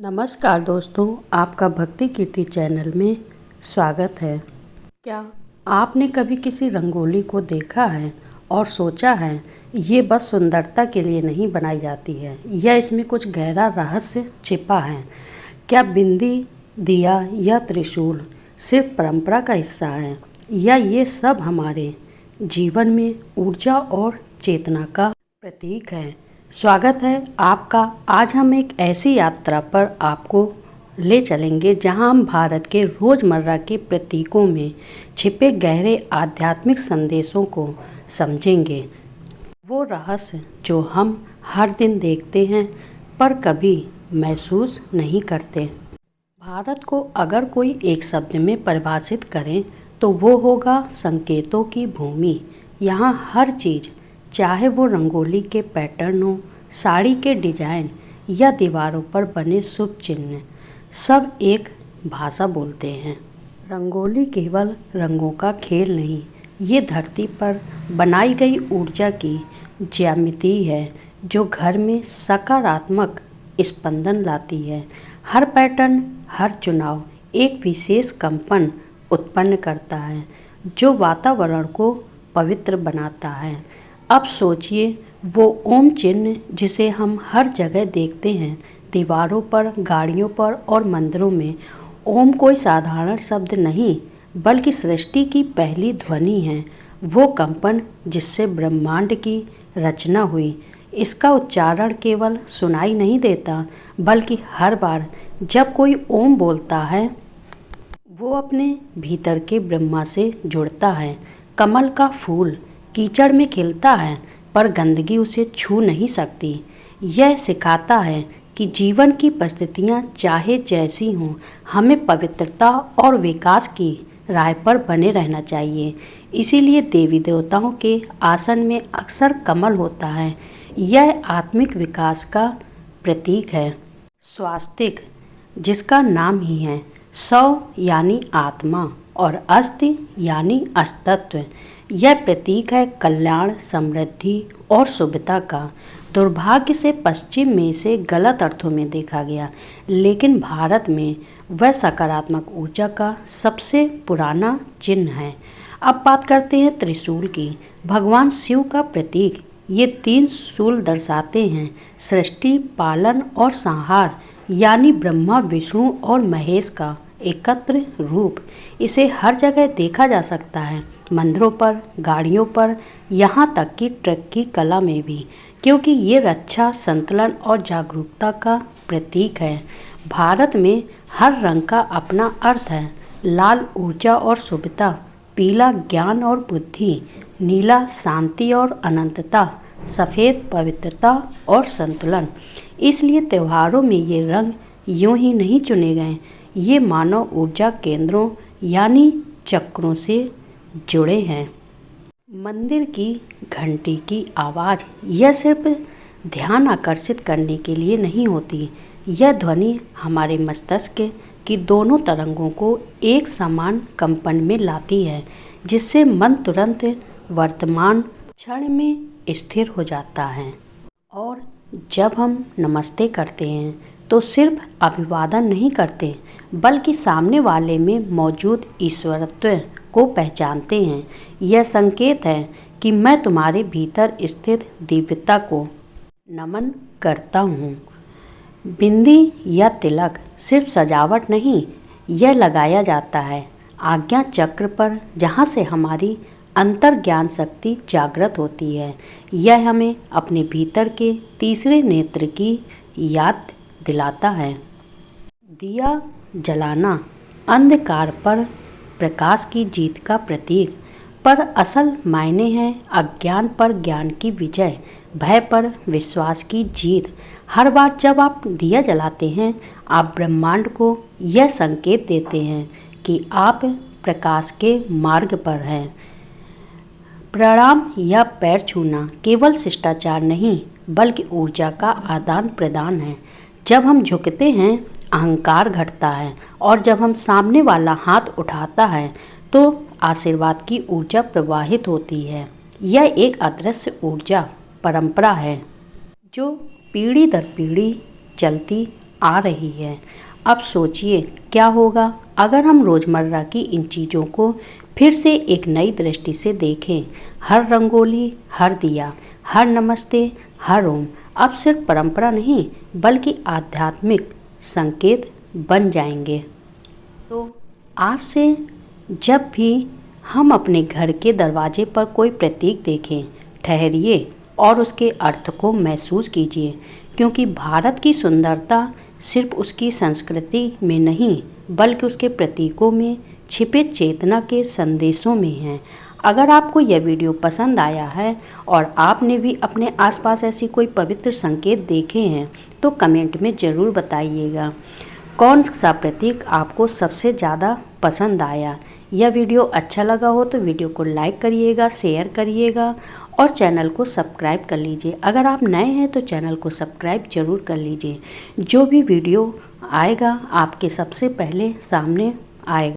नमस्कार दोस्तों, आपका भक्ति कीर्ति चैनल में स्वागत है। क्या आपने कभी किसी रंगोली को देखा है और सोचा है ये बस सुंदरता के लिए नहीं बनाई जाती है या इसमें कुछ गहरा रहस्य छिपा है? क्या बिंदी, दिया या त्रिशूल सिर्फ परंपरा का हिस्सा है या ये सब हमारे जीवन में ऊर्जा और चेतना का प्रतीक है? स्वागत है आपका। आज हम एक ऐसी यात्रा पर आपको ले चलेंगे जहां हम भारत के रोज़मर्रा के प्रतीकों में छिपे गहरे आध्यात्मिक संदेशों को समझेंगे। वो रहस्य जो हम हर दिन देखते हैं पर कभी महसूस नहीं करते। भारत को अगर कोई एक शब्द में परिभाषित करें तो वो होगा संकेतों की भूमि। यहाँ हर चीज़, चाहे वो रंगोली के पैटर्न हो, साड़ी के डिजाइन या दीवारों पर बने शुभ चिन्ह, सब एक भाषा बोलते हैं। रंगोली केवल रंगों का खेल नहीं, ये धरती पर बनाई गई ऊर्जा की ज्यामिति है जो घर में सकारात्मक स्पंदन लाती है। हर पैटर्न, हर चुनाव एक विशेष कंपन उत्पन्न करता है जो वातावरण को पवित्र बनाता है। अब सोचिए, वो ओम चिन्ह जिसे हम हर जगह देखते हैं, दीवारों पर, गाड़ियों पर और मंदिरों में। ओम कोई साधारण शब्द नहीं बल्कि सृष्टि की पहली ध्वनि है, वो कंपन जिससे ब्रह्मांड की रचना हुई। इसका उच्चारण केवल सुनाई नहीं देता बल्कि हर बार जब कोई ओम बोलता है वो अपने भीतर के ब्रह्मा से जुड़ता है। कमल का फूल कीचड़ में खिलता है पर गंदगी उसे छू नहीं सकती। यह सिखाता है कि जीवन की परिस्थितियाँ चाहे जैसी हों, हमें पवित्रता और विकास की राह पर बने रहना चाहिए। इसीलिए देवी देवताओं के आसन में अक्सर कमल होता है। यह आत्मिक विकास का प्रतीक है। स्वास्तिक, जिसका नाम ही है, सौ यानी आत्मा और अस्ति यानी अस्तित्व, यह प्रतीक है कल्याण, समृद्धि और शुभता का। दुर्भाग्य से पश्चिम में इसे गलत अर्थों में देखा गया, लेकिन भारत में वह सकारात्मक ऊर्जा का सबसे पुराना चिन्ह है। अब बात करते हैं त्रिशूल की। भगवान शिव का प्रतीक। ये तीन शूल दर्शाते हैं सृष्टि, पालन और संहार, यानी ब्रह्मा, विष्णु और महेश का एकत्र रूप। इसे हर जगह देखा जा सकता है, मंदिरों पर, गाड़ियों पर, यहाँ तक कि ट्रक की कला में भी, क्योंकि ये रक्षा, संतुलन और जागरूकता का प्रतीक है। भारत में हर रंग का अपना अर्थ है। लाल ऊर्जा और शुभता, पीला ज्ञान और बुद्धि, नीला शांति और अनंतता, सफ़ेद पवित्रता और संतुलन। इसलिए त्योहारों में ये रंग यूं ही नहीं चुने गए, ये मानव ऊर्जा केंद्रों यानी चक्रों से जुड़े हैं। मंदिर की घंटी की आवाज़ यह सिर्फ ध्यान आकर्षित करने के लिए नहीं होती, यह ध्वनि हमारे मस्तिष्क की दोनों तरंगों को एक समान कंपन में लाती है, जिससे मन तुरंत वर्तमान क्षण में स्थिर हो जाता है। और जब हम नमस्ते करते हैं तो सिर्फ अभिवादन नहीं करते बल्कि सामने वाले में मौजूद ईश्वरत्व को पहचानते हैं। यह संकेत है कि मैं तुम्हारे भीतर स्थित दिव्यता को नमन करता हूँ। बिंदी या तिलक सिर्फ सजावट नहीं, यह लगाया जाता है आज्ञा चक्र पर, जहाँ से हमारी अंतर्ज्ञान शक्ति जागृत होती है। यह हमें अपने भीतर के तीसरे नेत्र की याद दिलाता है। दिया जलाना अंधकार पर प्रकाश की जीत का प्रतीक, पर असल मायने हैं अज्ञान पर ज्ञान की विजय, भय पर विश्वास की जीत। हर बार जब आप दिया जलाते हैं, आप ब्रह्मांड को यह संकेत देते हैं कि आप प्रकाश के मार्ग पर हैं। प्रणाम या पैर छूना केवल शिष्टाचार नहीं बल्कि ऊर्जा का आदान प्रदान है। जब हम झुकते हैं, अहंकार घटता है, और जब हम सामने वाला हाथ उठाता है तो आशीर्वाद की ऊर्जा प्रवाहित होती है। यह एक अदृश्य ऊर्जा परंपरा है जो पीढ़ी दर पीढ़ी चलती आ रही है। अब सोचिए क्या होगा अगर हम रोज़मर्रा की इन चीज़ों को फिर से एक नई दृष्टि से देखें। हर रंगोली, हर दिया, हर नमस्ते, हर ओम अब सिर्फ परंपरा नहीं बल्कि आध्यात्मिक संकेत बन जाएंगे। तो आज से जब भी हम अपने घर के दरवाजे पर कोई प्रतीक देखें, ठहरिए और उसके अर्थ को महसूस कीजिए, क्योंकि भारत की सुंदरता सिर्फ उसकी संस्कृति में नहीं बल्कि उसके प्रतीकों में छिपे चेतना के संदेशों में है। अगर आपको यह वीडियो पसंद आया है और आपने भी अपने आसपास ऐसी कोई पवित्र संकेत देखे हैं तो कमेंट में ज़रूर बताइएगा कौन सा प्रतीक आपको सबसे ज़्यादा पसंद आया। यह वीडियो अच्छा लगा हो तो वीडियो को लाइक करिएगा, शेयर करिएगा और चैनल को सब्सक्राइब कर लीजिए। अगर आप नए हैं तो चैनल को सब्सक्राइब जरूर कर लीजिए। जो भी वीडियो आएगा आपके सबसे पहले सामने आएगा।